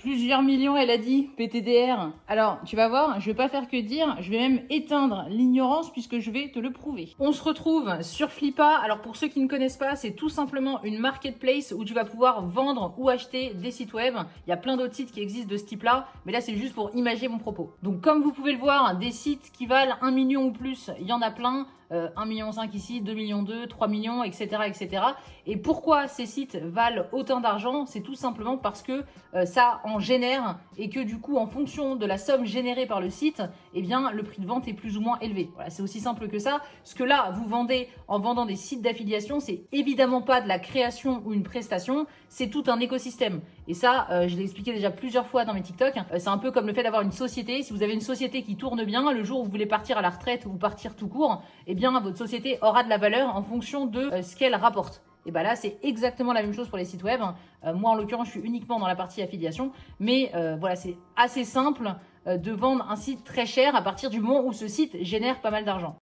Plusieurs millions, elle a dit, PTDR. Alors, tu vas voir, je vais pas faire que dire, je vais même éteindre l'ignorance puisque je vais te le prouver. On se retrouve sur Flippa. Alors, pour ceux qui ne connaissent pas, c'est tout simplement une marketplace où tu vas pouvoir vendre ou acheter des sites web. Il y a plein d'autres sites qui existent de ce type-là, mais là, c'est juste pour imager mon propos. Donc, comme vous pouvez le voir, des sites qui valent 1 million ou plus, il y en a plein. 1,5 million ici, 2 millions 3 millions, etc., etc. Et pourquoi ces sites valent autant d'argent? C'est tout simplement parce que ça en génère et que du coup, en fonction de la somme générée par le site, eh bien, le prix de vente est plus ou moins élevé. Voilà, c'est aussi simple que ça. Ce que là, vous vendez en vendant des sites d'affiliation, c'est évidemment pas de la création ou une prestation, c'est tout un écosystème. Et ça, je l'ai expliqué déjà plusieurs fois dans mes TikTok. C'est un peu comme le fait d'avoir une société. Si vous avez une société qui tourne bien, le jour où vous voulez partir à la retraite ou partir tout court, eh bien, votre société aura de la valeur en fonction de ce qu'elle rapporte. Et bien là, c'est exactement la même chose pour les sites web. Moi, en l'occurrence, je suis uniquement dans la partie affiliation. Mais voilà, c'est assez simple de vendre un site très cher à partir du moment où ce site génère pas mal d'argent.